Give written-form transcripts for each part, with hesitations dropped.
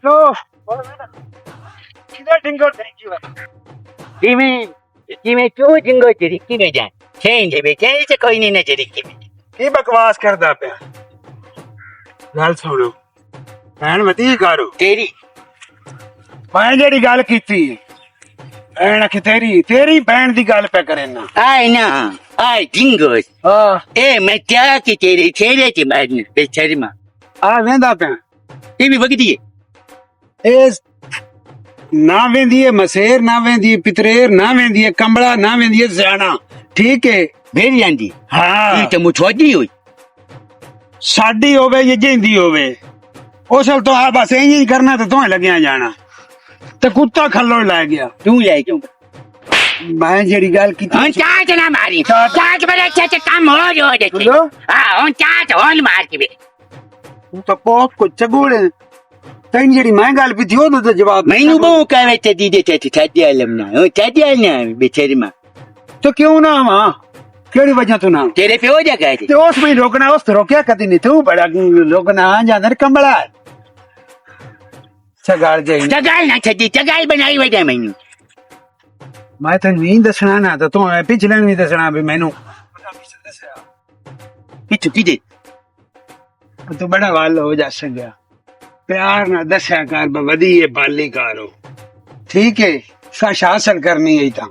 Hello किधर dingo thank you जिमें तू जिंगो चिरिकी में जाए छेंजे बेचारे से कोई नहीं न चिरिकी में की बकवास करदा पे गल सुनो भैन मती करो तेरी मैं जेड़ी गल कीती भैन आखे तेरी भैन दी गल पे करे ना आए ना आए जिंगोस हां ए मैं क्या कि तेरे छेरे के बाद में बेचारी मां आ वेंदा पे ये भी बगदी है ए ना वेंदी है मसेर ना वेंदी है पितरेर ना वेंदी है कंबला ना वेंदी है सियाना ठीक है भेड़ जांदी हाँ ये तो मुछोदी हुई साडी होवे या जिंदी होवे ओसल तो आ बस यही करना तो तुम्हें लगे जाना तो कुत्ता खल्लो ला गया तू ले क्यों मैं जेड़ी गल की हम चाच ना मारी चाच बड़े अच्छे अच्छे काम हो जो देते बोलो हां हम चाच होल मार के भी तू तो पोक को चगोड़े तैन जेड़ी मैं गल भी थियो तो जवाब मैनू बो कहवे ते दी देते थे छादी आलम ना ओ छादी आलम बेचारी मां तो क्यों ना मां केड़ी वजह तू ना तेरे पे हो जाएगा ते उस में रोकना उस रोकया कदी नहीं तू बड़ा रोकना आ जांदर कंबला चगाल जाई चगाल ना छदी चगाल बनाई वजह मैनू मैं तो नहीं दसना ना तो तू पिछले नहीं दसना भी मैनू पिछू की दे तू बड़ा वाल हो जा सकिया प्यार ना दस्या कर बदी ये बाली कारो ठीक है सच हासिल करनी है ता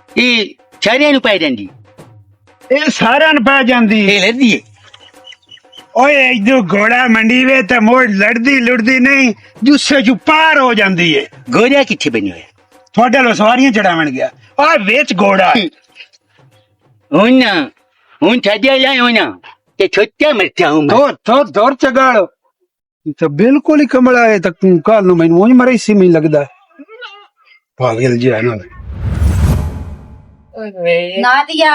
ये छारे नु पाई देंदी ਇਹ ਸਾਰਿਆਂ ਨੂੰ ਪੈ ਜਾਂਦੀ ये लदी है ਓਏ ਇਦੋਂ ਘੋੜਾ ਮੰਡੀ ਵੇ ਤੇ ਮੋੜ ਲੜਦੀ ਲੁੜਦੀ ਨਹੀਂ ਜੁੱਸੇ ਚੋਂ ਪਾਰ ਹੋ ਜਾਂਦੀ ਏ गोरिया किथे बनी है ਤੁਹਾਡੇ ਲੋ ਸਵਾਰੀਆਂ ਚੜਾਵਣ ਗਿਆ ਆ ਵਿੱਚ ਘੋੜਾ होना हुन छादी आया होना ते छोटा मरता हूं मैं ਤੋਰ ਚਗਾਲ ਤਾਂ ਬਿਲਕੁਲ ਹੀ ਕਮਲਾ ਹੈ ਤਾਂ ਕੱਲ ਨੂੰ ਮੈਨੂੰ ਉਂਝ ਮਰੇ ਸੀ ਮੈਨੂੰ ਲੱਗਦਾ ਪਾਗਲ ਜਿਹਾ ਨਾ नादिया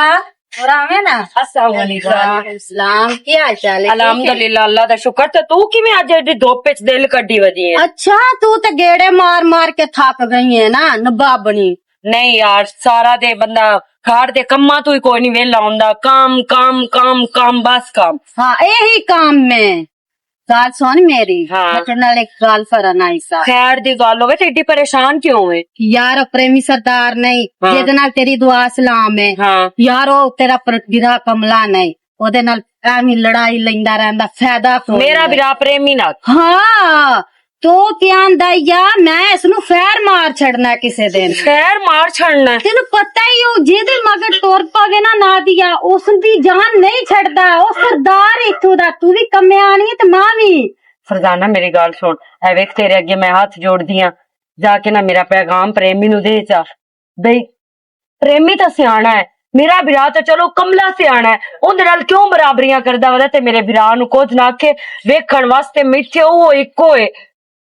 और आवे ना अस्सलाम क्या हाल चाल है अलहमदुलिल्लाह अल्लाह दा शुक्र ते तू किवें अज एडी धोप च दिल कड्डी वदी है अच्छा तू तो गेड़े मार मार के थक गई है ना नबाबनी नहीं यार सारा दे बंदा घर दे कम्मा तो ही कोई नहीं वेला हुंदा काम काम काम काम बस काम हाँ यही काम में गाल सुन मेरी हाँ। तेरे नाल एक गाल फरना सा खैर दी गल होवे ते एडी परेशान क्यों है यार प्रेमी सरदार नहीं हाँ। जेदे नाल तेरी दुआ सलाम है हाँ यार ओ तेरा गिरा कमला नहीं ओदे नाल एवं लड़ाई लैंदा रहंदा फायदा कोई मेरा नहीं। बिरा प्रेमी ना हाँ तो क्या दैया मैं इसनु फैर मार छड़ना किसे दिन खैर मार छड़ना है। तेन पता ही हो जेदे मगर टुर पवे ना ना दिया उसदी जान नहीं छड़दा ओ सरदार इथों दा तू भी कम्मे आनी है ते मां भी फरजाना मेरी गल सुन ऐ वेख तेरे अगे मैं हाथ जोड़दी हां जाके ना मेरा पैगाम प्रेमी नु दे जा बई प्रेमी तो सियाना है मेरा बिरा तो चलो कमला सियाना है उंदे नाल क्यों बराबरियां करदा वदा ते मेरे बिरा नु कुछ ना आखे वेखण वास्ते मिथे ओ इको है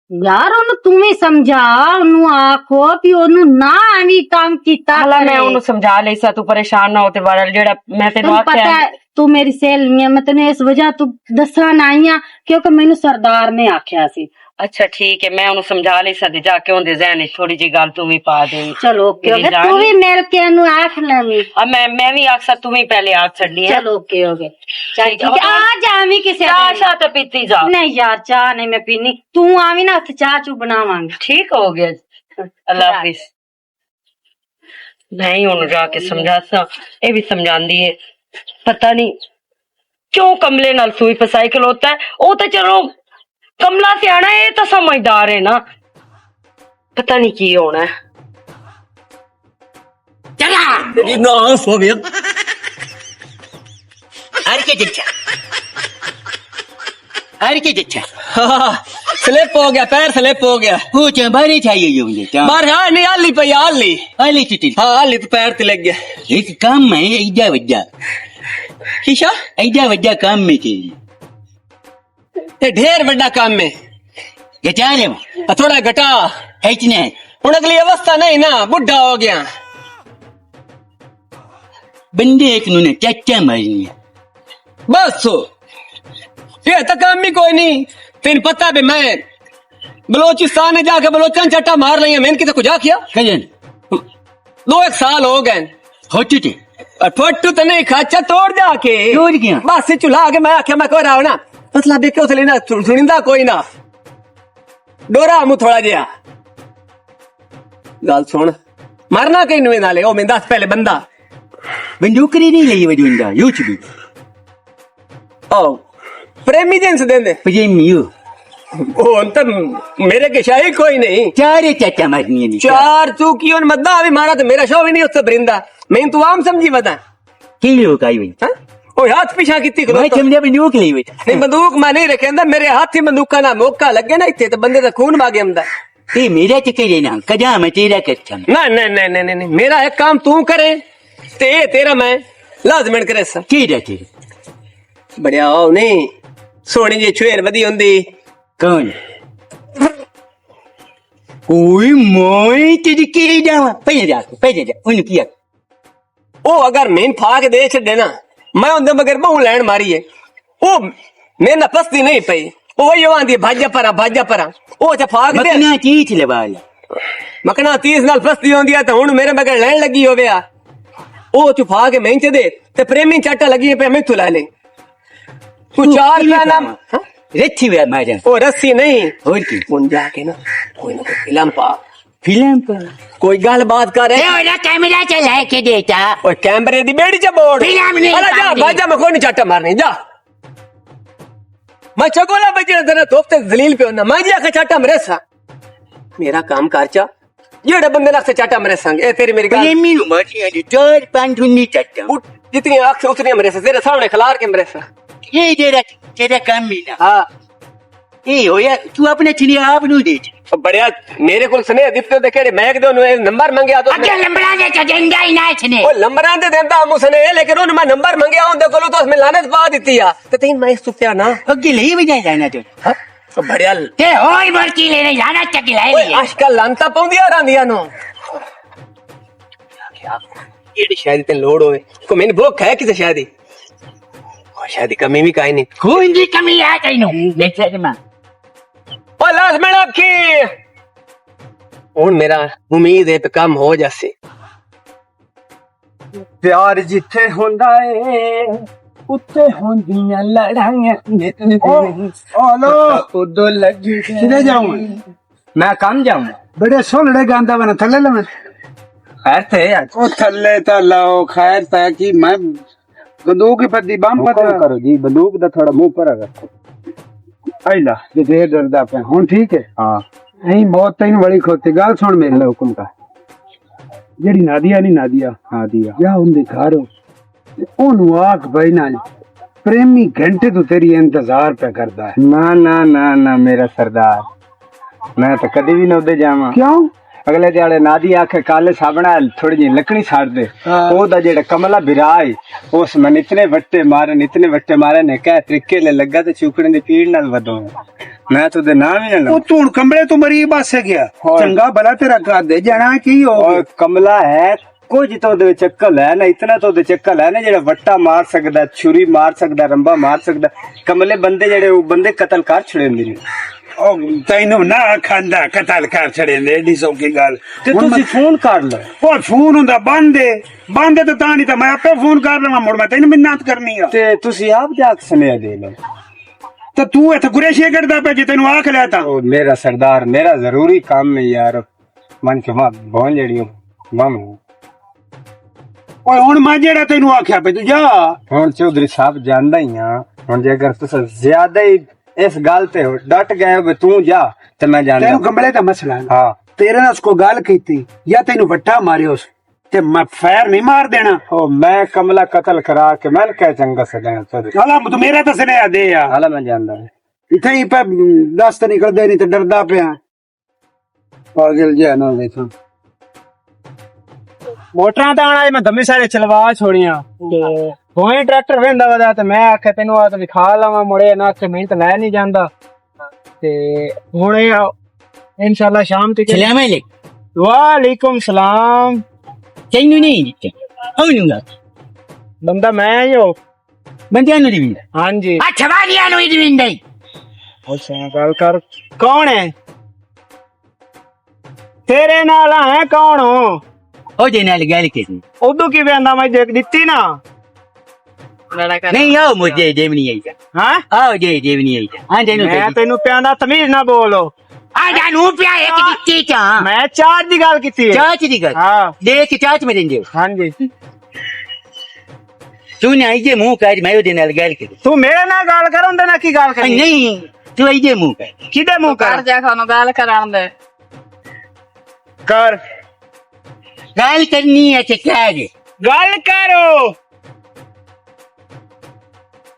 यार ओनु तू ही समझा ओनु आखो कि ओनु ना एवी काम कीता हला मैं करे। ओनु समझा ले सा तू परेशान ना होते वाला जेड़ा मैं तेनु तेन पता आख्या है तू मेरी सहेली है मैं तेने इस वजह तू दसन आई हां क्योंकि मैनू सरदार ने आख्या सी अच्छा ठीक है मैं ओनु समझा ले सा जाके ओंदे ज़हन थोड़ी जी गल तू भी पा दे चलो ओके मेरी ओके जान- तू भी मिल के ओनु आख लेवी अब मैं भी आखसा तू ही पहले हाथ छड़नी है चलो ओके ओके चल ठीक है, ठीक है आ जावी किसे चाह दिन। शाह तो पीती जा नहीं यार चाह नहीं मैं पीनी तू आवी ना उत्थे चाह चू बनावांगे ठीक हो गया अल्लाह हाफिज नहीं ओनु जाके समझा सा ये भी समझांदी है पता नहीं क्यों कमले नाल सुई फसाई खलोता है वो तो चलो कमला से आना है तो समझदार है ना पता नहीं की होना है चला ना सोवियत अरे के जच्चा अरे के जच्चा स्लिप हो गया पैर स्लिप हो गया कुछ बारी चाहिए ये मुझे क्या बार हाँ नहीं आली पे आली अली चिटी हाँ आली तो पैर ते लग गया एक काम में ऐजा वज्जा शीशा ऐजा वज्जा काम में थी ते ढेर बड़ा काम में घटा ले थोड़ा घटा इतने हूं अगली अवस्था नहीं ना बुढ़ा हो गया बंदे एक ने चाचा मारनी है बस हो ये तो काम भी कोई नहीं तेन पता भी मैं बलोचिस्तान में जाके बलोचन चट्टा मार लिया मैंने किसी को जा किया कजन 2-1 साल हो गए होती थी फट्टू तो नहीं खाचा तोड़ जाके तोड़ गया बस चुला के मैं आख्या मैं कोई रहा ना मतलब क्यों लेना सुनिंदा कोई ना डोरा मुंह थोड़ा जिहा गल सुन मरना कहीं नुए नाले ओ मैं दस पहले बंदा बंदूक नहीं लई वजूंदा यूच भी ओ प्रेमी जिन्स देंदे प्रेमी हो ओ अंतर मेरे के शाही कोई नहीं चार चाचा मारनी नहीं चार तू की उन मद्दा भी मारा तो मेरा शो भी नहीं उससे बरिंदा मैं तू आम समझी बता की लोग आई हुई हाँ? ओ हाथ पीछा कितनी करो मैं समझा बंदूक लई हुई नहीं बंदूक मैं नहीं रखे अंदर मेरे हाथ ही बंदूक ना मौका लगे ना इतने तो बंदे का खून मागे अंदर ये मेरा चक्कर ना कदा मैं तेरा करता ना नहीं नहीं नहीं नहीं मेरा एक काम तू करे ते तेरा मैं लाजमन करे सा तेरा तेरा बढ़िया हो नहीं सोनी जी छुएर वदी हुंदी कौन ओए मोए तेरी के जावा पहले जा उन किया ओ अगर मैं फाक दे छड़े ना मैं उनदे मगर बहु लैंड मारी है ओ मैं ना पस्ती नहीं पई ओ यो आंदी भाजा परा ओ च फाक दे मकना चीच लवाला मकना 30 नाल पस्ती होंदी है तो हुन मेरे मगर लैंड लगी होवे आ ओ च फाक मैं च दे ते प्रेमी चाटा लगी पे मैं तू ला ले तू चार का नाम हाँ? रच्छी वे मारे ओ रस्सी नहीं और की उन जाके ना कोई ना कोई फिल्म पा फिल्म पर कोई गल बात करे ए ओला कैमरा चला के देता ओए कैमरे दी बेड़ी च बोर्ड फिल्म नहीं अरे जा पानी। बाजा में कोई नहीं चाटा मारनी जा मैं चकोला बजे तेरे दोस्त जलील पे होना मैं जा के चाटा मरे सा मेरा काम कर चा जेड़े बंदे ना से चाटा मरे संग ए तेरी मेरी गल प्रेमी नु मारी है चार पांच उन्नी चाटा उठ जितनी आंख से उतनी मरे से तेरे सामने खिलार के मरे सा ये तेरा काम भी ना हां ए होया तू अपने छिनी आप नु दे बढ़िया मेरे को स्नेह दित्ते दे केड़े मैं दो नंबर मांगया तो अगे लंबड़ा दे चजेंदा ही ना छने ओ लंबरां दे देंदा हम उसने लेकिन उन मैं नंबर मांगया उन देखो तो उसमें लानत पा देती है तो तीन मैं सुत्या ना अगे लई बजाय जाना तो हाँ? तो बढ़िया ते होई बरकी ले नहीं जाना चकी लाई ओए आजकल लानता पाउंदिया रांदिया नो ये शायद ते लोड होए को मैंने भूख है किसे शायद शायद कमी भी काई नहीं खून की कमी है कहीं नु देख से मां ओ लाज में आपकी और मेरा उम्मीद है पे कम हो जासे प्यार जिथे होंदा है उत्ते होंदियां लड़ाइयां ओलो उदो लगी किधर जाऊं मैं काम जाऊं बड़े सोलड़े गांदा बना थल्ले ले मैं खैर थे यार ओ थल्ले ता लाओ खैर ता कि मैं बंदूक की पत्ती बम पता करो जी बंदूक दा थोड़ा मुंह पर रखो आइला जे देर डरदा पे हुन ठीक है हां नहीं बहुत तीन बड़ी खोती गाल सुन मेरे हुक्म का जेड़ी नादिया नहीं नादिया या उनके घर ओनू आख भाई ना प्रेमी घंटे तो तेरी इंतजार पे करता है ना ना ना ना मेरा सरदार मैं तो कभी भी ना उधर जावा क्यों अगले दिहाड़े नादी आखे काले साबना थोड़ी जी लकड़ी छाड़ दे ओदा जेड़ा कमला बिराई उस मन इतने वट्टे मारे ने कह तरीके ले लगा ते चुकने दी पीड़ नाल वदो मैं तो दे नाम ही ना वो तू कमरे तो मरी बस से गया चंगा भला तेरा का दे जाना की हो और कमला है कुछ तो दे चक्कल है ना इतना तो दे चक्कल है ना जेड़ा वट्टा मार सकदा छुरी मार सकदा रंबा मार सकदा कमले बंदे जेड़े वो बंदे कत्ल कर छड़ेंदे ने ओ तैनू ना खांदा कतल कर छड़े ने एडी सौखी गल ते तुसी फोन कर लो ओ फोन हुंदा बंद तो ता नहीं तो मैं आपे फोन कर लवां मुड़ मैं तैनू मिन्नत करनी है ते तुसी आप जाक सुनेहा दे लो तो तू इत्थे गुरेशे करदा पे जे तैनू आख लिया ता ओ मेरा सरदार मेरा जरूरी काम है यार मन के मां बोन जेड़ी मम ओए हुन मैं जेड़ा तैनू आख्या पे तू जा हुन चौधरी साहब जानदा ही हां हुन जे अगर तुस ज्यादा ही इस गल ते डट गए हो तू जा ते मैं जानदा तैनू कमले दा मसला है हां तेरे नाल उसको गल कीती या तैनू वट्टा मारियो ते मैं फैर नहीं मार देना ओ मैं कमला कत्ल करा के मैं कह चंगा सदा चौधरी हाला तू मेरा तो सुनेहा दे यार हाला मैं जानदा इथे ही पे दस्त निकल दे नहीं तो डरदा पे पागल जे ना देखा मोटरां तां आज मैं दम्मी सारे चलवा छोड़ियां ते होई ट्रैक्टर वेंदा वदा ते मैं आखे तैनू आ ते खा लवां मुड़े ना के मैं तो लै नहीं जांदा ते हुण इंशाल्लाह शाम तक सलाम अलैकुम वालेकुम सलाम तैनू नहीं दिते ओनूगा बंदा मैं ही हो बंदियां नु दी हां जी अच्छा वालियां नु दी विंदई अच्छा गल कर कौन है तेरे नाल है कौन हो ओ जे नाल गल की उदू की वेंदा मैं देख दित्ती ना नहीं आओ मुझे जेवनी आई हां आओ जे जेवनी आई हां तेनू मैं तेनू प्यादा तमीज ना बोलो ਆ ਜਾਨੂ ਪਿਆ ਇੱਕ ਦਿੱਤੀ ਚਾ ਮੈਂ ਚਾਹ ਦੀ ਗੱਲ ਕੀਤੀ ਹੈ ਚਾਚ ਦੀ ਗੱਲ ਹਾਂ ਦੇਖ ਚਾਚ ਮੇਰੇ ਦਿਓ ਹਾਂਜੀ ਤੂੰ ਨਾ ਇਹਦੇ ਮੂੰਹ ਕਰ ਮੈਂ ਉਹਦੇ ਨਾਲ ਗੱਲ ਕਰ ਤੂੰ ਮੇਰੇ ਨਾਲ ਗੱਲ ਕਰ ਉਹਦੇ ਨਾਲ ਕੀ ਗੱਲ ਕਰਨੀ ਨਹੀਂ ਤੂੰ ਇਹਦੇ ਮੂੰਹ ਕਰ ਕਿਹਦੇ ਮੂੰਹ ਕਰ ਜਾ ਖਾਨੂੰ ਗੱਲ ਕਰਾਉਣ ਦੇ ਕਰ ਗੱਲ ਕਰਨੀ ਹੈ ਤੇ ਕਰ ਗੱਲ ਕਰੋ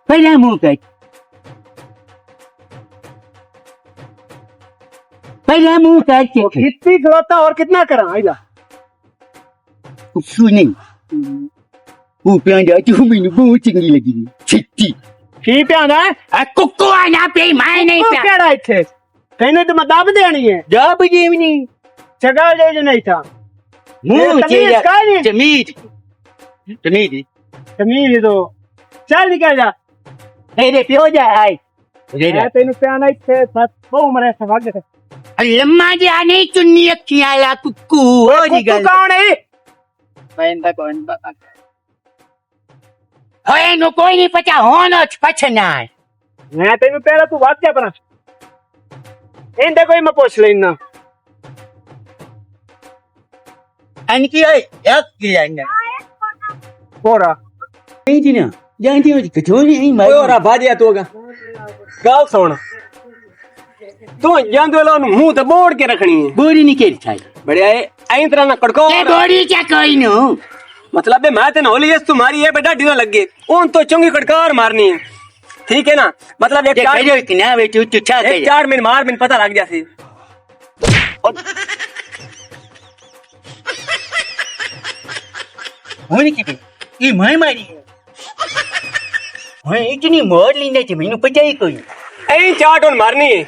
ਪਹਿਲਾਂ ਮੂੰਹ ਕਰ ਪਹਿਲਾਂ ਮੂੰਹ ਕਰ ਕੇ कितनी खिलौता और कितना करा आइला सुने वो प्यादा तू मैनू बहुत चंगी लगी छिट्टी की प्यादा आ कुक्कू आना पे मैं नहीं तू प्या केड़ा इथे तेने तो मैं दब देनी है जब जीवनी जगह ले जो नहीं था मुंह तमीज तेरा का नहीं। तमीज तमीज तमीज तो चल निकल जा तेरे प्यो जा आई मैं तेन प्याना इथे बहु मरे सवाग दे लम्मा जाने चुन्नी अखियां ला कुक्कू हो जी तू गल कौन है ਪੈਂਦਾ ਕੋਈ ਨਹੀਂ ਪਤਾ होए नु कोई नहीं पता होना पछना मैं तेन पहला तू वाग जा परा इंदे कोई मैं पूछ लेना अनकी ओए एक किया पोरा नहीं जी ना जानती हो कचोरी नहीं ਓਏ ਹੋਰਾ ਭਾਜਿਆ ਤੂੰ ਗੱਲ ਸੁਣ ਤੂੰ ਜਾਂਦੇ ਵਾਲਾ ਨੂੰ ਮੂੰਹ ਤੇ ਬੋੜ ਕੇ ਰੱਖਣੀ ਹੈ बोरी नहीं केरी छाई ਬੜਿਆ ਐਂ ਤਰ੍ਹਾਂ ਨਾ ਕੜਕੋ ए बोरी क्या कोई नु मतलब है मैं तेन होली है तुम्हारी है बेटा ढीला लग गए उन तो चंगी कड़कार मारनी है ठीक है ना मतलब एक चार देखो इतना वे तू छा एक कर चार मिनट मार मिनट पता लग जासी होने की भी ये मैं मारी है हाँ इतनी मोर लीने थे मैंने पता ही कोई ऐं चाट उन मारनी है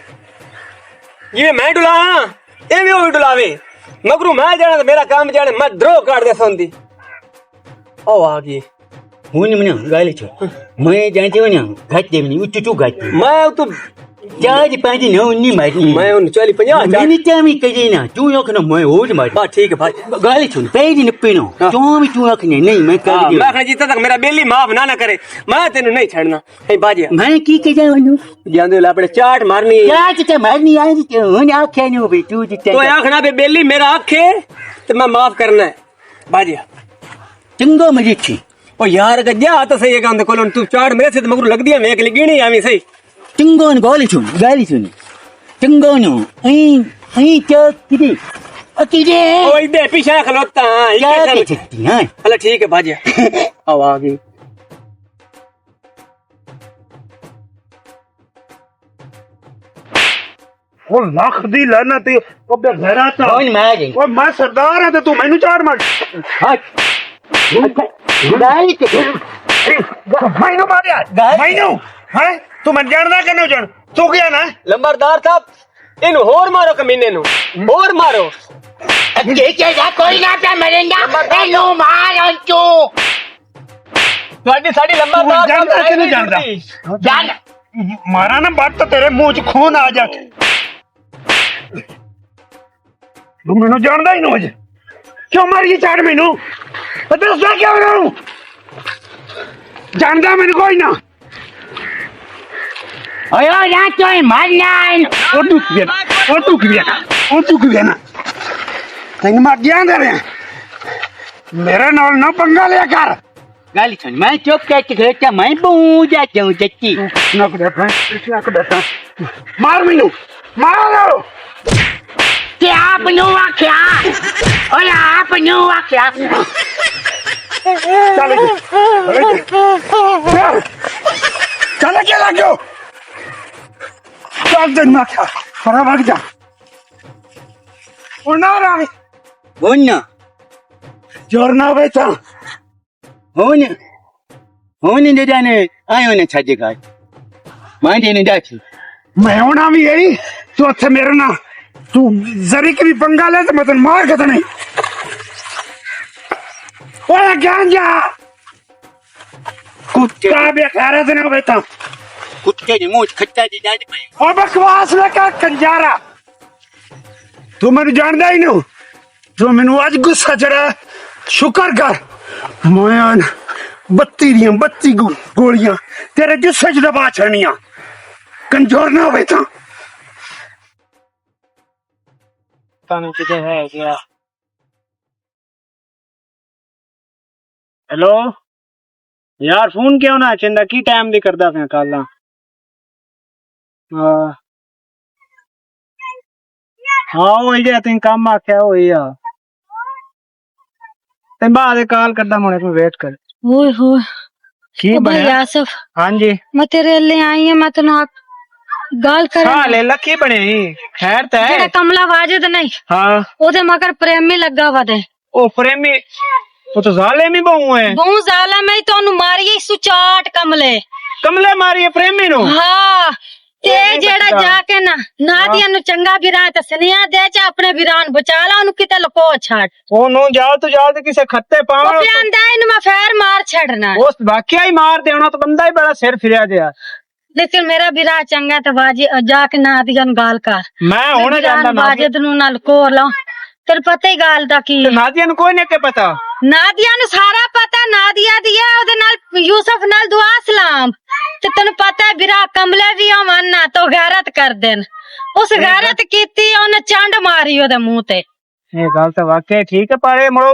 ये मैं डुला ये भी वो डुलावे मगरू मैं जाना तो मेरा काम जाने मैं द्रोह काट दे सोंदी ओ आ गई होने मना गाले छो मैं जानते हो ना घाट दे मैंने उच्च घाट मैं तो चार पाँच नौ उन्नी मारी मैं उन 40-50 मैंने टाइम करे ना तू रखना मैं और मार हाँ ठीक है भाई गाले छो पैर न पीनो तू भी तू रखने नहीं मैं कर हाँ, दिया मैं जीता तक मेरा बेली माफ ना करे मैं तेन नहीं छड़ना ए बाजिया मैं की के जाऊँ ਜਾਂਦੇ ਲਾ ਆਪਣੇ ਚਾਟ ਮਾਰਨੀ ਹੈ क्या तो मारनी आई तो होने आँखें नहीं भी तू जितना तो आखना बे बेली मेरा आखे तो मैं माफ करना है बाजिया चंगो मजी थी ओ यार गज्जा तो सही है गंद कोलन तू चाट मेरे से तो मगरू लग दिया मैं एक गिनी आवी सही चंगो न गाली सुन चंगो नो अई क्या किदी अकीदे ओ इधर पीछे खलोता क्या हां के छत्ती हां चलो ठीक है बाजिया अब आ गई ਉਹ ਲੱਖ ਦੀ ਲਾਨਤ ਤੇ ਉਹ ਬੇਗੈਰਾ ਤਾ कौन मारे ਓਏ ਮੈਂ ਸਰਦਾਰ ਆ ਤੇ ਤੂੰ ਮੈਨੂੰ ਚਾੜ ਮਾਰ गाली के ਮੈਨੂੰ ਮਾਰਿਆ ਮੈਨੂੰ ਹੈ ਤੂੰ ਮੈਂ ਜਾਣਦਾ ਕਿ ਨਹੀਂ ਜਾਣ ਤੂੰ ਗਿਆ ਨਾ लंबरदार साहब इन होर मारो कमीने नु होर मारो के जा कोई ना पे मरेगा नो मारो तू ਤੁਹਾਡੀ ਸਾਡੀ लंबरदार ਜਾਣਦਾ ਕਿ ਨਹੀਂ ਜਾਣਦਾ जान ਮਾਰਾ ਨਾ ਬੱਟ ਤੇਰੇ ਮੂੰਹ 'ਚ ਖੂਨ ਆ ਜਾ ਤੂੰ ਮੈਨੂੰ ਜਾਣਦਾ ਹੀ ਨਹੀਂ ਅਜੇ ਕਿਉਂ ਮਾਰੀ ਚਾੜ ਮੈਨੂੰ ਪਤਾ ਦੱਸ ਕਿਉਂ ਨੂੰ ਜਾਣਦਾ ਮੈਨੂੰ ਕੋਈ ਨਾ ओए ना तो मारना ਉਹ ਤੂੰ ਕੀ ਵੇਨਾ ਤੈਨੂੰ ਮੈਂ ਗਿਆ ਦੇ ਰਿਹਾ ਮੇਰੇ ਨਾਲ ਨਾ ਪੰਗਾ ਲਿਆ ਕਰ गाली सुन मैं चुप करके खड़ा मैं बूझ जाता हूँ चच्ची ਨਾ ਕੋ ਬੈਠਾ ਇੱਥੇ ਆ ਕੇ ਬੈਠਾ ਮਾਰ ਮੈਨੂੰ ਮਾਰ कि आप नो आख्या ओए आप नो आख्या ਚੱਲ ਚੱਲ ਕੇ ਲੱਗੋ ਚੱਲ ਦੇ ਨਾ ਖਾ ਫਰਾ ਵਗ ਜਾ ਉਹ ਨਾ ਰਾ होना ਜੋਰ ਨਾ ਬੈਠਾ होने दे जाने आयो ना छाजेगा मैं देने जाती ਮੈਂ ਹੋਣਾ ਵੀ ਇਹੀ ਤੂੰ ਉੱਥੇ ਮੇਰੇ ਨਾਲ ਤੂੰ ਜ਼ਰੀ ਕਿ ਵੀ ਪੰਗਾ ਲੈ ਤੇ ਮੈਂ ਤੈਨੂੰ ਮਾਰ ਕੇ ਨਹੀਂ ਓਏ ਗਾਂਜਾ कुत्ते ਕਾ ਬੇ ਖਾਰਾ ਤੇ ਨਾ ਬੈਠਾ कुत्ते ने मुंह खट्टा दी जाती भाई ਓ ਬਕਵਾਸ ਨਾ ਕਰ ਕੰਜਾਰਾ ਤੂੰ ਮੈਨੂੰ ਜਾਣਦਾ ਹੀ ਨਹੀਂ ਤੂੰ ਮੈਨੂੰ ਅੱਜ ਗੁੱਸਾ ਚੜਾ ਸ਼ੁਕਰ ਕਰ ਮੈਂ 32 ਦੀਆਂ 32 ਗੋਲੀਆਂ ਤੇਰੇ ਜੁੱਸੇ 'ਚ ਦਬਾ ਛੜਨੀਆਂ ਕੰਜੋਰ ਨਾ ਹੋਵੇ ਤਾਂ पता नहीं किधर है क्या। हेलो यार फोन क्यों ना चंदा की टाइम दी करदा पिया काला। हाँ हाँ वही जे तुम काम आख्या वही आ ते बाद कॉल करदा मुझे को वेट कर। ओए होए की भाई बनया? आसफ हाँ जी मैं तेरे लिए आई हूं मैं तेन गाल कर हाँ ले लकी बने खैर ते जेड़ा कमला वाजिद नहीं हाँ ओदे मगर प्रेमी लगा वा दे ओ प्रेमी वो तो जालिम ही बहु है। बहु जाला मैं तोनु मारी सुचाट कमले कमले मारी है प्रेमी नु। हाँ ते नहीं जेड़ा बचदा। जाके ना नादिया नु चंगा बिरा ते सनिया दे चा अपने बिरान बचा ला ओनु किते लको छाड़ ओ नु जाओ तो किसे खत्ते ओ पावे प्यांदा इन मैं फेर मार छड़ना उस वाकया ही मार देना तो बंदा ही बड़ा सिर फिरिया दिया। लेकिन मेरा बिरा चंगा ते बाजी जाके नादिया नु गाल कर मैं होने जाता नादिया वाजिद नु नाल कोर ला तेरे पता ही गाल दा की तो नादिया नु कोई नहीं के पता। नादिया नु सारा पता नादिया दिया ओदे नाल यूसुफ नाल दुआ सलाम ते तनु पता है बिरा कमले भी मानना तो गैरत कर देन उस गैरत कीती ओने चांड मारी ओदे मुंह ते ये गल तो वाकई ठीक है पर मरो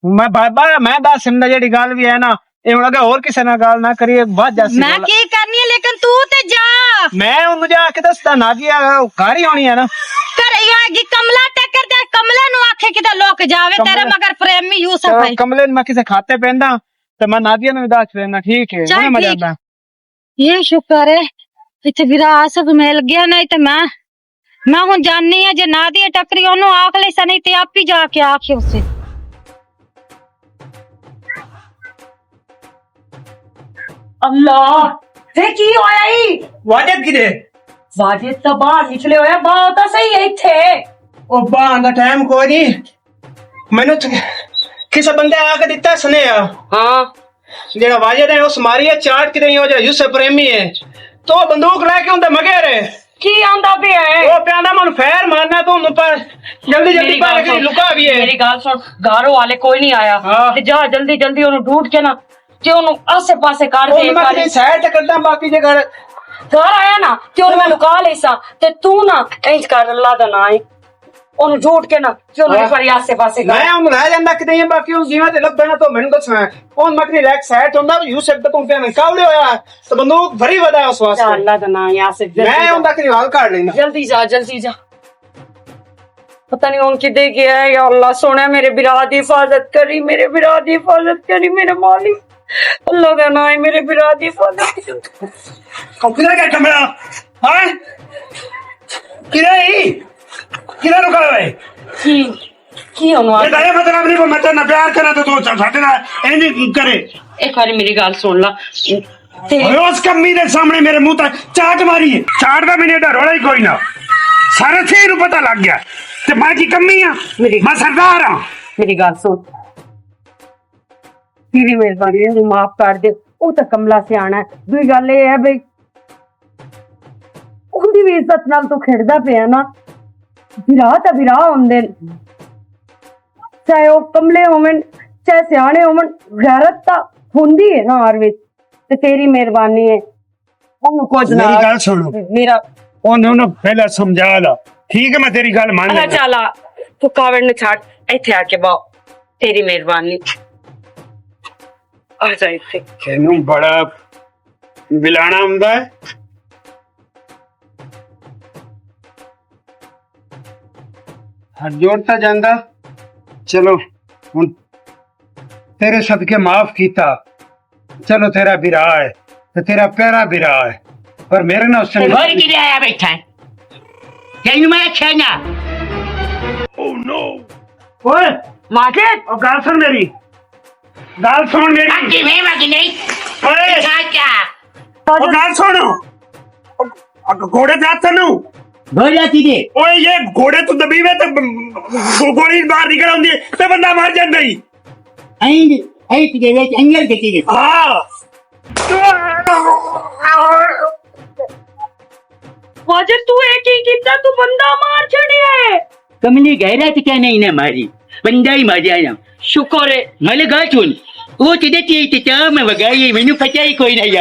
मैं बाबा मैं दस सिंदा जेडी गल भी है ना ये लगा और किसी ना गल ना करिए बात जा मैं की करनी है लेकिन तू ते जा मैं उन्हें जाके दसता नादिया घर ही होनी है ना कर आगी कमला टक्कर दे कमले नु आखे किते लोक जावे तेरे मगर प्रेमी यूसुफ है कमले मैं किसे खाते पहनदा तो मैं नादिया ने दाच पहनना ठीक है चल मजा ठीक। आता ये शुक्र है इथे बिरा आसफ मिल गया नहीं तो मैं हुन जाननी है जे नादिया टकरी ओनु आखले सनी ते आप ही जाके आखे उसे अल्लाह ते की होया ही वाजिद किदे वाजिद तो बाहर निकले होया बात तो सही है इथे ओ बाहर दा टाइम कोई नहीं मैंने किसे बंदे आके दिता सुने हाँ जेड़ा वाजिद है उस मारी है चाट किदे हो जा यूसुफ प्रेमी है तो बंदूक लेके उनदे मगेर है की आंदा पे है वो प्यादा मन फेर मारना तो उन पर जल्दी जल्दी पर के लुका भी है। मेरी गाल सुन गारो वाले कोई नहीं आया हाँ। ते जा जल्दी जल्दी ओनु ढूंढ के ना ते ओनु आसे पासे काट दे मैं तेरी साइड करदा बाकी जे घर घर आया ना ते ओनु मैं लुका लेसा ते तू ना इंज कर अल्लाह दा ना ओनु ढूंढ के ना ते ओनु पर आसे पासे मैं उन रह जांदा कि नहीं बाकी उस जीवा ते लबना तो मैंने दसना उन मकरी लेक साइड होंदा यूसुफ तो पे कावले होया तो बंदूक भरी वदा उस वास्ते अल्लाह दा ना यहां से मैं उनदा कि हाल काट लेना जल्दी जा पता नहीं उनकी दे गया है या अल्लाह सोना मेरे बिरा दी हिफाजत करी मेरे बिरा दी हिफाजत करी मेरे मालिक अल्लाह का नाम है मेरे बिरा दी हिफाजत करी किधर गया कमरा हां किधर रुका है की होनो ये दाया मतलब नहीं मैं तो ना प्यार करना तो तू साथे ना एनी करे एक बार मेरी गाल सुन ला रोज कम्मी दे सामने मेरे मुंह तक चाट मारी है चाट दा मैंने रोला ही कोई ना सारे छे नु पता लग गया ते मैं की कम्मी हां मैं सरदार हां मेरी गाल सुन तेरी मेहरबानी है माफ कर दे वो तो कमला से आना है दूई गल ये है भाई उनकी भी इज्जत नाल तू खेड़दा पिया ना बिरा होंदे चाहे वो कमले होवन चाहे सियाने होवन गैरत ता हुंदी है ना हर विच ते तेरी मेहरबानी है ओनु कुछ ना मेरी गल सुनो मेरा ओने पहले समझा ला ठीक है मैं तेरी गल मान अच्छा लेना चला तू कावड़ ने छाड़ इथे आके बाओ तेरी मेहरबानी आ जा इथे तेनू बड़ा बिलाना हुंदा है हाथ जोड़ता जांदा चलो हुन तेरे सदके माफ कीता चलो तेरा बिरा है तो तेरा प्यारा बिरा है पर मेरे ना उससे और किधर आया बैठा है यही मैं अच्छा ना ओह नो ओए माजिद ओ गाल सुन मेरी बाकी मैं बाकी नहीं ओए चाचा ओ गाल सुन घोड़े पे हाथ नु बोल जाती दे ओए ये घोड़े तो दबी में तो गोली बाहर निकल आउंदी है ते बंदा मार जांदा ही आई तुझे वे अंगल देती दे हां वाजिद तू एक ही कितना तू बंदा मार छड़े है कमली गैरत क्या नहीं ना मारी बंदा ही मार आया शुक्र है मले गा सुन वो तुझे मैं वगाई मैनू पता ही कोई नहीं